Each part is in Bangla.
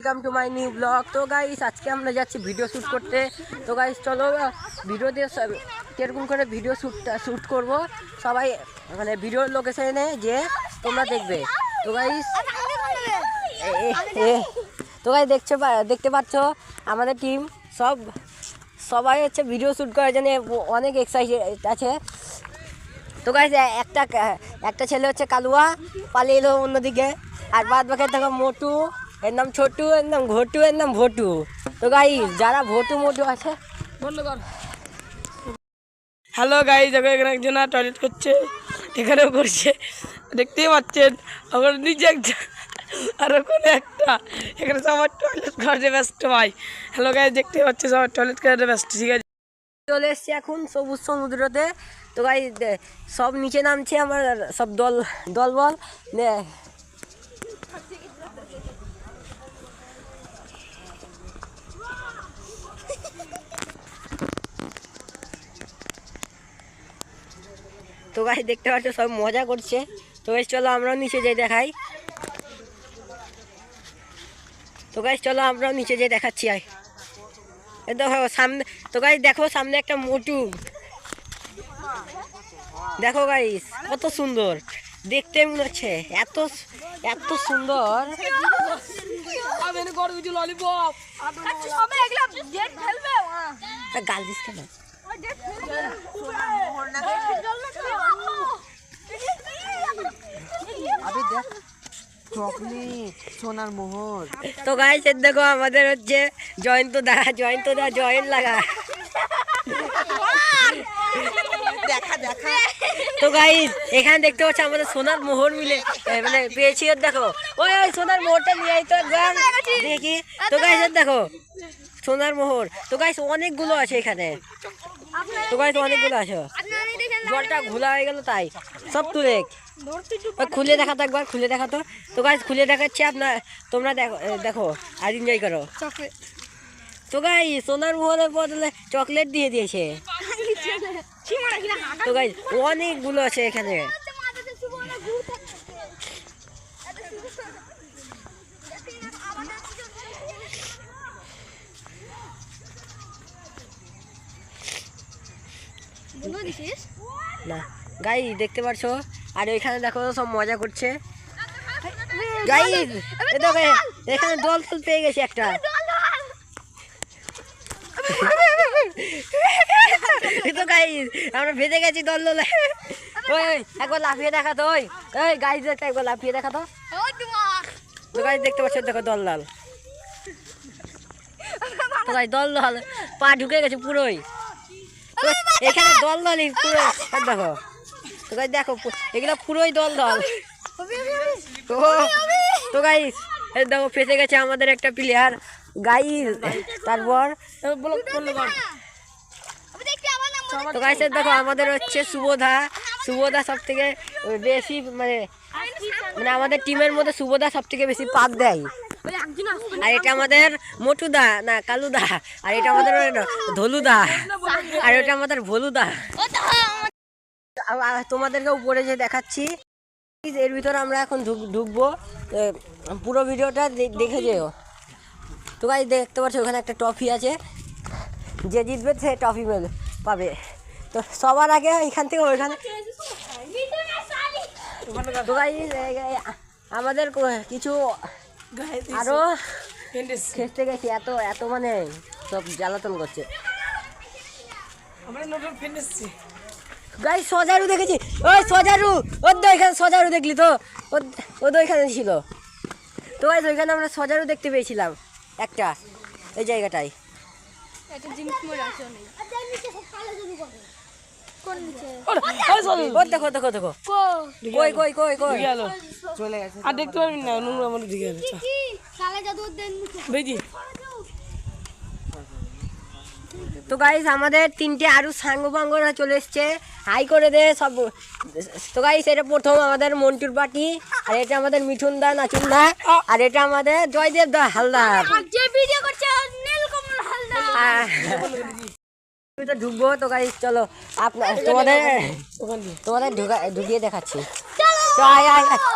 Welcome to my new blog. তো গাইস আজকে আমরা যাচ্ছি ভিডিও শ্যুট করতে। তো গাইস চলো ভিডিও দিয়ে কিরকম করে ভিডিও শ্যুট করব সবাই মানে ভিডিওর লোকেশনে যে তোমরা দেখবে। তো গাইস দেখতে পাচ্ছ আমাদের টিম সবাই হচ্ছে ভিডিও শ্যুট করার জন্য অনেক এক্সাইটেড আছে। তো গাইস একটা ছেলে হচ্ছে কালুয়া পালিয়ে এলো অন্যদিকে, আর বাদ বাকি দেখো মোটু, এর নাম ছোটু, এর নাম ঘটু, এর নাম ভটু। তো গাইস যারা ভটু মোটু আছে হ্যালো গাইস, দেখো এখানে একজন টয়লেট করছে, এখানেও করছে, দেখতেই পাচ্ছেন। ওখানে নিচে একটা আর ওখানে একটা, এখানে সবার টয়লেট করতে ব্যস্ত ভাই। হ্যালো গাইস, দেখতেই পাচ্ছি সবার টয়লেট করতে ব্যস্ত। ঠিক আছে, চলে এসছি এখন সবুজ সমুদ্রতে। তো গাইস সব নিচে নামছে, আমার সব দলবল তো গাইস দেখতে পাচ্ছ সব মজা করছে। তো গাইস চলো আমরাও নিচে যাই দেখাই। তো গাইস চলো আমরাও নিচে যাই দেখাচ্ছি। দেখো সামনে, তো গাইস দেখো সামনে একটা মোটু, দেখো গাইস কত সুন্দর দেখতে মনে হচ্ছে, এত এত সুন্দর। গাল দিস কেন? সোনার মোহর। তো গাইস দেখো আমাদের হচ্ছে জয়ন্ত দা জয়েন লাগা। তো গাইস এখানে দেখতে পাচ্ছ আমাদের সোনার মোহর মিলে মানে পেয়েছি। দেখো ওই সোনার মোহরটা নিয়ে আই তো গান দেখি। তো গাইস দেখো সোনার মোহর। তো গাইস অনেকগুলো আছে এখানে। তো গাইস অনেকগুলো আছে, জলটা ঘোলা হয়ে গেল তাই সব তুলে খুলে দেখাতো, একবার খুলে দেখাতো। তো গাইস খুলে দেখাচ্ছি, তোমরা দেখো আর এনজয় করো। তো গাইস সোনার মোহরের বদলে চকলেট দিয়ে দিয়েছে। তো গাইস অনেকগুলো আছে এখানে। না গাইস দেখতে পাচ্ছ, আর এখানে দেখো সব মজা করছে। গাইস দেখো এখানে দল পেয়ে গেছি একটা। তো গাইস আমরা ভেজে গেছি দল। ওই একবার লাফিয়ে দেখাতো, ওই গাইস একবার লাফিয়ে দেখাতো। তো গাইস দেখতে পাচ্ছ দেখো দল তো গাইস দল পা ঢুকে গেছে পুরোই। এখানে দলই পুরো দেখো। তো গাইস দেখো এগুলো পুরোই দল। তো গাইস দেখো ফেসে গেছে আমাদের একটা প্লেয়ার গাইস। তারপর তো গাইস দেখো আমাদের হচ্ছে শুভদা সব থেকে বেশি মানে আমাদের টিমের মধ্যে শুভদা সব থেকে বেশি পাত দেয়। আর এটা আমাদের মোটুদা না কালুদা, আর এটা আমাদের ধলুদা, আর এটা আমাদের ভলুদা। তোমাদেরকে উপরে যে দেখাচ্ছি, এর ভিতরে আমরা এখন ঢুকবো, পুরো ভিডিওটা দেখে যেও। তো গাইস দেখতে পাচ্ছ ওখানে একটা ট্রফি আছে, যে জিতবে সে ট্রফি পাবে। তো সবার আগে এখান থেকে ওইখানে। তো গাইস আমাদের কিছু আরো খেতে গেছি, এত মানে সব জ্বালাতন করছে। গাইস সজারু দেখেছি, ওই সজারু ওর তো এখানে সজারু দেখলি তো, ও তো এখানে ছিল। তো গাইস ওইখানে আমরা সজারু দেখতে পেয়েছিলাম একটা, এই জায়গাটায়। দেখো চলে গেছে আর দেখতে পারবি না। তো গাইস আমাদের তিনটে আরো সাঙ্গপাঙ্গরা চলে এসছে, হাই করে দে সব। তো গাইস এটা প্রথম আমাদের মন্টুর পার্টি, আর এটা আমাদের মিঠুন দা নাচুন দা, আর এটা আমাদের জয়দেব দা হালদার। ঢুকবো। তো গাইস চলো তোমাদের ঢুকিয়ে দেখাচ্ছি।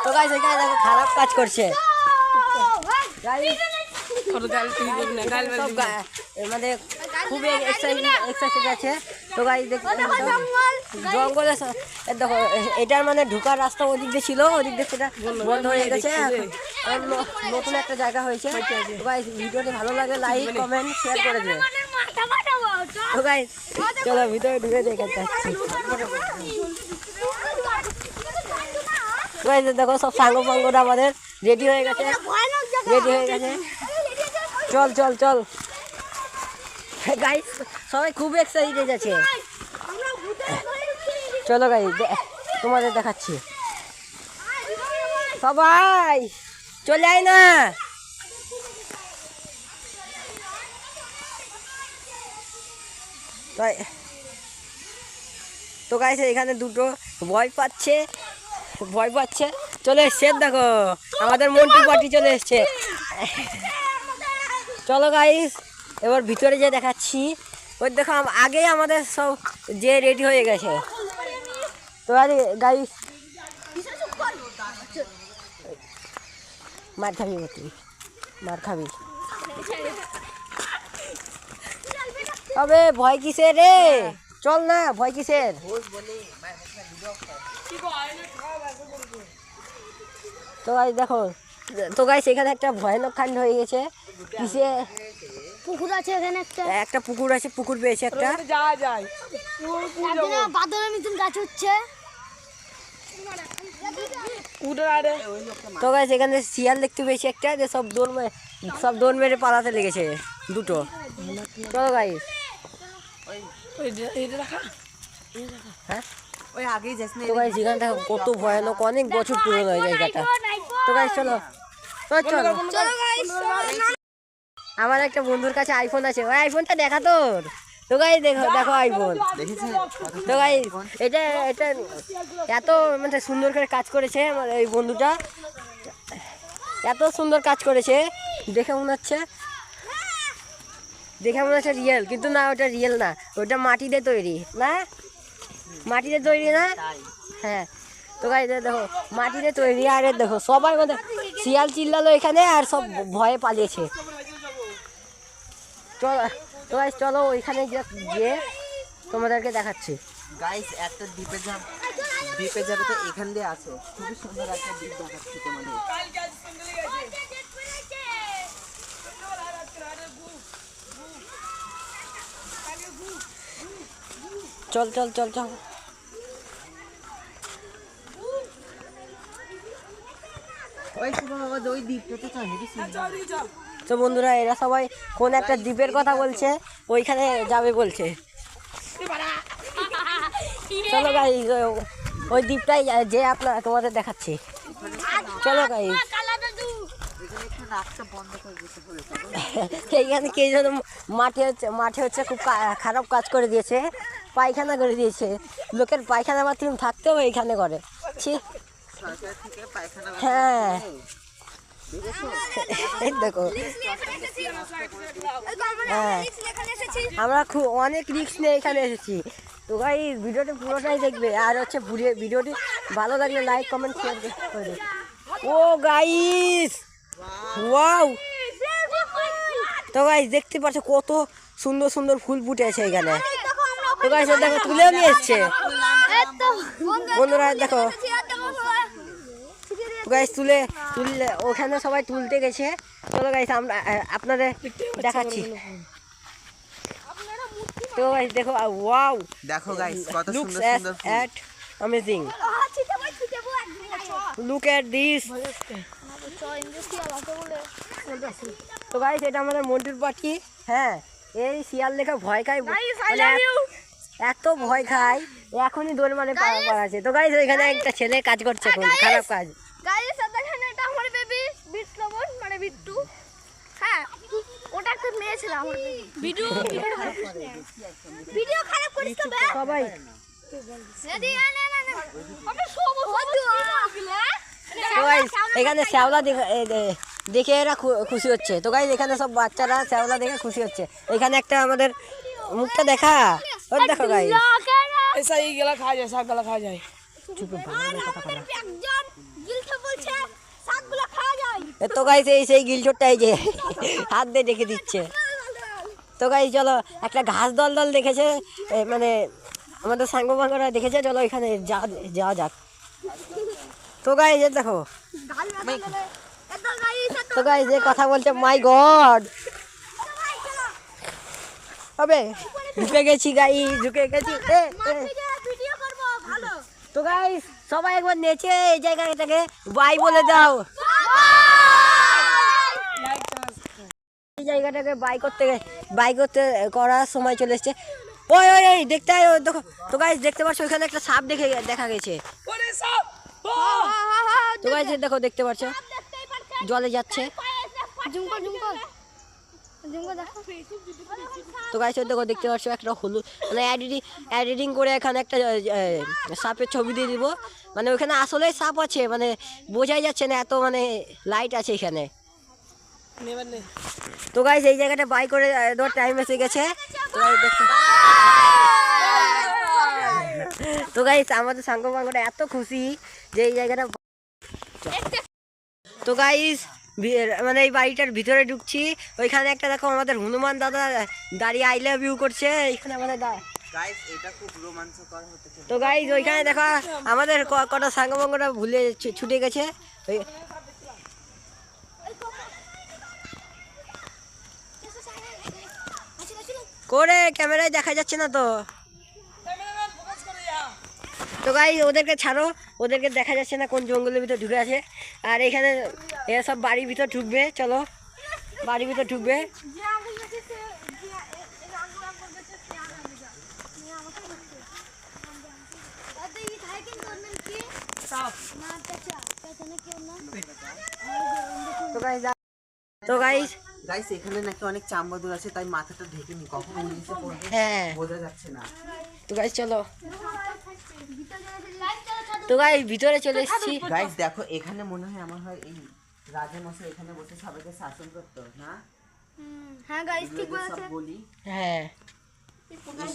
তো গাইস এখানে দেখো খারাপ কাজ করছে। সব মানে খুব এক্সারসাইজ আছে। তো গাইস দেখো জঙ্গলে দেখো এটার মানে ঢোকার রাস্তা ওদিক দিয়ে ছিল, ওদিক দিয়ে সেটা বন্ধ হয়ে গেছে, নতুন একটা জায়গা হয়েছে। তো গাইস ভিডিওটি ভালো লাগে লাইক কমেন্ট শেয়ার করে দিও। তো গাইস চলো ভিতরে ঢুকে দেখাতে যাচ্ছি। গাইস দেখো সব সাঙ্গ পাঙ্গরা আমাদের রেডি হয়ে গেছে, চল চল চল গাইস সবাই খুব এক্সাইটেড আছে। চলো গাইস তোমাদের দেখাচ্ছি, সবাই চলে আয় না। তো গাইস এখানে দুটো ভয় পাচ্ছে চলে এসছে, দেখো আমাদের মন্টু পার্টি চলে এসছে। চলো গাইস এবার ভিতরে যে দেখাচ্ছি, ওই দেখো আগেই আমাদের সব যে রেডি হয়ে গেছে। তো আরে গাইস মার খাবি, মার খাবি, তবে ভয় কিসের রে, চল না, ভয় কিসের। তো গাইস দেখো, তো গাইস এখানে একটা ভয়ানক কাণ্ড হয়ে গেছে। কিসে পুকুর আছে এখানে একটা পুকুর আছে, পুকুর পেয়েছে একটা। যাওয়া যায় বাদরের মতন গাছ হচ্ছে। তো গাইস এখানে শিয়াল দেখতে পেয়েছি একটা, যে সব দৌড় মেরে পালাতে লেগেছে দুটো। চলো গাইস হ্যাঁ তো গাইস এখানটা কত ভয়ানক, অনেক বছর পুরনো হয়ে জায়গাটা। তো গাইস চলো চলো। আমার একটা বন্ধুর কাছে আইফোন আছে, ওই আইফোনটা দেখা তোর। তো গাইস দেখো আইফোন। তো গাইস এটা এত মানে সুন্দর করে কাজ করেছে আমার এই বন্ধুটা, এত সুন্দর কাজ করেছে, দেখে মনে হচ্ছে রিয়েল, কিন্তু না ওটা রিয়েল না, ওটা মাটিতে তৈরি না, হ্যাঁ। তো গাইস দেখো মাটিতে তৈরি, আর দেখো সবাই মানে শিয়াল চিল্লালো এখানে, আর সব ভয়ে পালিয়েছে। তো গাইস চলো ওইখানে গিয়ে তোমাদেরকে দেখাচ্ছি। গাইস একটা দ্বীপে যাবে, তো এখান দিয়ে আছে, খুবই সুন্দর একটা দ্বীপ দেখাচ্ছি তোমাদের। চল ওই দ্বীপটাতে তো হেভি সুন্দর। তো বন্ধুরা এরা সবাই কোন একটা দ্বীপের কথা বলছে, ওইখানে যাবে বলছে। চলো গাইস ওই দ্বীপটাই যে তোমাদের দেখাচ্ছি। চলো গাইস এইখানে কে যেন মাঠে হচ্ছে খুব খারাপ কাজ করে দিয়েছে, পায়খানা করে দিয়েছে। লোকের পায়খানা বাথরুম থাকতেও এইখানে করে, হ্যাঁ দেখো হ্যাঁ আমরা খুব অনেক রিস্ক নিয়ে এখানে এসেছি। তো গাইস ভিডিওটি পুরোটাই দেখবে, আর হচ্ছে ভিডিওটি ভালো লাগলে লাইক কমেন্ট শেয়ার করে। ও গাইস ওয়াও, তো গাইস দেখতে পাচ্ছ কত সুন্দর সুন্দর ফুল ফুটে আছে এখানে। তো গাইস দেখো তুলেও নিয়ে এসছে বন্ধুরা, দেখো গাইস তুলে ওখানে সবাই তুলতে গেছে। চলো গাইস আমরা আপনাদের দেখাচ্ছি। তো গাইস দেখো ওয়াও, দেখো গাইস কত লুকস সুন্দর এট অ্যামেজিং, লুক এট দিস। তো গাইস এটা আমাদের মন্টুর পাখি, হ্যাঁ এই শিয়াল দেখে ভয় খায়, এত ভয় খায় এখনই দৌড় মানে পাওয়া আছে। তো গাইস এখানে একটা ছেলে কাজ করছে, খারাপ কাজ। গাইস দেখেন এটা আমার বেবি বিট্টুমন মানে বিট্টু, হ্যাঁ ওটা একটা মেয়ে ছিল আমার বেবি। ভিডিও খারাপ করিস তো বে সবাই। রেডি না আমি সব তো গাইস এখানে শ্যাওলা দেখে এরা খুশি হচ্ছে। তো গাইস এখানে সব বাচ্চারা শ্যাওলা দেখে খুশি হচ্ছে। এখানে একটা আমাদের মুখটা দেখা, ওই দেখো গাইস ऐसा ही गला खा जाए, साग गला खा जाए। চুপ ভালো কথা বলো। একজন গিলতে বলছে শাকগুলো খাওয়া যায়। তো গাইস এই সেই গিলচোরটা এই যে হাত দিয়ে ডেকে দিচ্ছে। তো গাইস চলো একটা ঘাস দল দেখেছে, মানে আমাদের সাঙ্গ বাঙ্গরা দেখেছে, চলো এখানে যাওয়া যাক। তো গাইস দেখো, তো গাইস যে কথা বলছে, মাই গড হবে, ঢুকে গেছি ঢুকে গেছি। তো গাইস সবাই একবার নেচে এই জায়গাটাকে বাই বলে দাও। এই জায়গাটাকে বাই করতে করার সময় চলে এসছে। ওই ওই ওই দেখতে দেখো। তো গাইস দেখতে পাচ্ছ ওইখানে একটা সাপ দেখা গেছে। তো গাইস দেখো, দেখতে পাচ্ছ জলে যাচ্ছে। তো গাইস দেখো, দেখতে পাচ্ছ একটা হলুদ, মানে এডিটিং করে এখানে একটা সাপের ছবি দিয়ে দিব। মানে ওইখানে আসলেই সাপ আছে, মানে বোঝাই যাচ্ছে না, এত মানে লাইট আছে এখানে। তো গাইস এই জায়গাটা বাই করে দেওয়ার টাইম এসে গেছে। তো গাইস আমাদের সাঙ্গ বাঙ্গটা এত খুশি যে এই জায়গাটা। তো গাইস মানে এই বাড়িটার ভিতরে ঢুকছি, ওইখানে একটা দেখো আমাদের হনুমান দাদা দাঁড়িয়ে আই লাভ ইউ করছে এইখানে আমাদের। গাইস এটা খুব রোমাঞ্চকর হতে চলেছে। তো গাইস ওইখানে দেখো আমাদের কটা সাঙ্গ বাঙ্গটা ভুলে ছুটে গেছে। করে ক্যামেরায় দেখা যাচ্ছে না তো। তো গাইস ওদেরকে ছাড়ো, ওদেরকে দেখা যাচ্ছে না কোন জঙ্গলের ভিতর ঢুকে আছে। আর এখানে এরা সব বাড়ির ভিতর ঢুকবে, চলো বাড়ির ভিতর ঢুকবে। তো গাইস গাইস এখানে নাকি অনেক চামবাদুর আছে, তাই মাথাটা ঢেকে নি, কখন নিচে পড়বে হ্যাঁ বোঝা যাচ্ছে না। তো গাইস চলো, তো গাইস ভিতরে চলে এসেছি। গাইস দেখো এখানে মনে হয় আমার হয় এই রাজা মশাই এখানে বসে সবাইকে শাসন করতো না। হ্যাঁ গাইস ঠিক এগুলো যে সব বলেছেন। বলি হ্যাঁ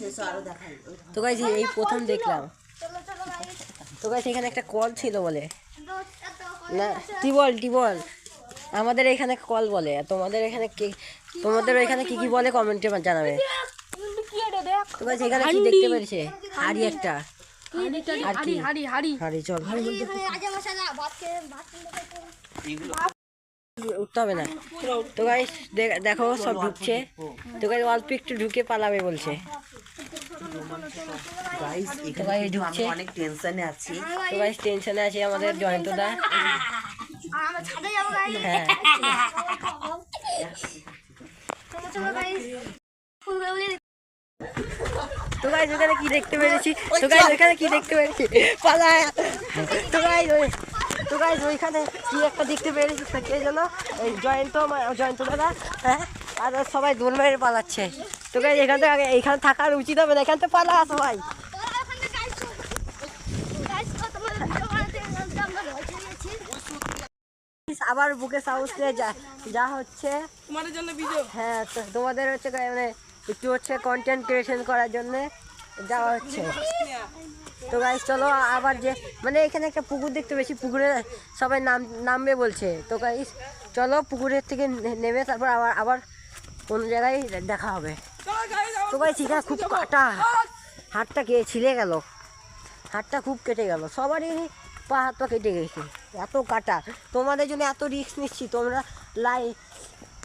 এসে আরো দেখাই। তো গাইস এই প্রথম দেখলাম। চলো চলো গাইস। তো গাইস এখানে একটা কল ছিল বলে, না টিবল আমাদের এখানে কল বলে, আর তোমাদের এখানে কি, তোমাদের এখানে কি বলে কমেন্টে জানাবে। তো গাইস এখানে কি দেখতে পেরেছে, হাড়ি একটা, আর কি হাড়ি চল রাজা মশাই ভাত উঠতে হবে না। তো গাইস দেখো সব ঢুকছে। তো গাইস অল্প একটু ঢুকে পালাবে বলছে। গাইস এখানে গাইস কিন্তু ঢুকছে। আমি অনেক টেনশনে আছি। তো গাইস টেনশনে আছে আমাদের জয়ন্তদা। আমরা ছাদে যাবো গাইস। হ্যাঁ চলো চলো গাইস। ফুলগুলো তো গাইস এখানে কি দেখতে পেরেছি, তো গাইস এখানে কি দেখতে পেরেছি, পালা। তো গাইস ওইখানে কি একটা দেখতে পেরেছি, কে যেন এই জয়ন্ত দাদা, হ্যাঁ, আর সবাই দোল মেরে পালাচ্ছে। তো গাইস এখানে থাকার উচিত হবে না, এখান থেকে পালা সবাই। আবার বুকে সাহস নিয়ে যা হচ্ছে তোমাদের জন্য ভিডিও। হ্যাঁ, তো তোমাদের হচ্ছে মানে একটু হচ্ছে কন্টেন্ট ক্রিয়েশন করার জন্য যাওয়া হচ্ছে। তো গাইস চলো আবার যে মানে এখানে একটা পুকুর দেখতে পেয়েছি, পুকুরে সবাই নামবে বলছে। তো গাইস চলো পুকুরের থেকে নেমে তারপর আবার কোনো জায়গায় দেখা হবে। তো গাইস এখানে খুব কাটা, হাতটা ছিলে গেল, হাতটা খুব কেটে গেল, সবারই পা হাত পা কেটে গেছে, এত কাটা। তোমাদের জন্য এত রিস্ক নিচ্ছি, তোমরা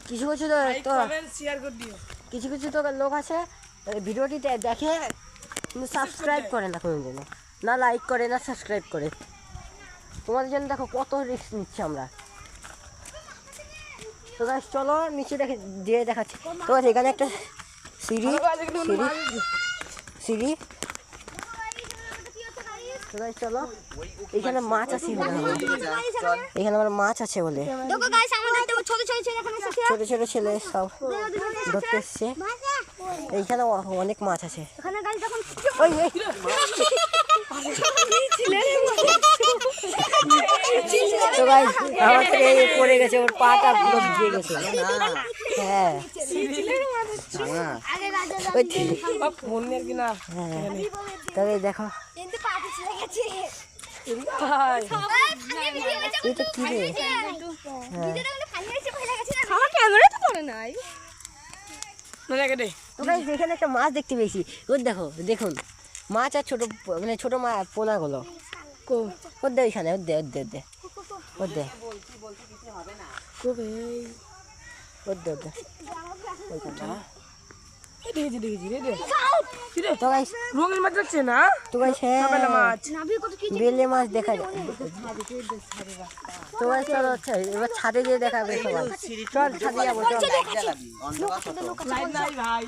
কিছু কিছু তো শেয়ার করে দিও। কিছু তো লোক আছে ভিডিওটি দেখে কিন্তু সাবস্ক্রাইব করে না কোনো জন্য, না লাইক করে না সাবস্ক্রাইব করে। তোমাদের জন্য দেখো কত রিস্ক নিচ্ছি আমরা। তো গাইস চলো নিচে দিয়ে দেখাচ্ছি। তো এখানে একটা সিঁড়ি। তো গাইস চলো, এখানে মাছ আছে বলে, এখানে আমার মাছ আছে বলে দেখো গাইস আমাদের তো ছোট ছোট ছেলে এখানে এসেছে। ছোট ছেলে সব ধরতে এসছে। এইখানে অনেক মাছ আছে। এখানে গাইস যখন ওই তো গাইস আমার থেকে পড়ে গেছে, ওর পাটা পুরো ভিজে গেছে। হ্যাঁ আগে গাইস ওই ফোন নিয়ে কিনা তবে দেখো কিন্তু পা পিছলে গেছে। ভাই এটা কি রে? আমার ক্যামেরা তো পড়ে নাই। মানে কেটে তো গাইস এখানে একটা মাছ দেখতে পেয়েছি। ওই দেখো, দেখুন মাছ আর ছোট মানে ছোট পোনাগুলো কো ওর দে ওইখানে, ওর দে ওর দে ওর দে ওর দে কো ভাই ওর দে ওর দে ওইখানে। দেখেছি রে তো গাইস রঙের মাছ যাচ্ছে না তো গাইস হ্যাঁ বেলা মাছ বেলে মাছ দেখা যায়। তো গাইস চলো আচ্ছা এবার ছাদে গিয়ে দেখাবে সবাই। চল ছাদে যাবো চল। লাইট জ্বালাবি, অন্ধকার কত। লাইট নাই ভাই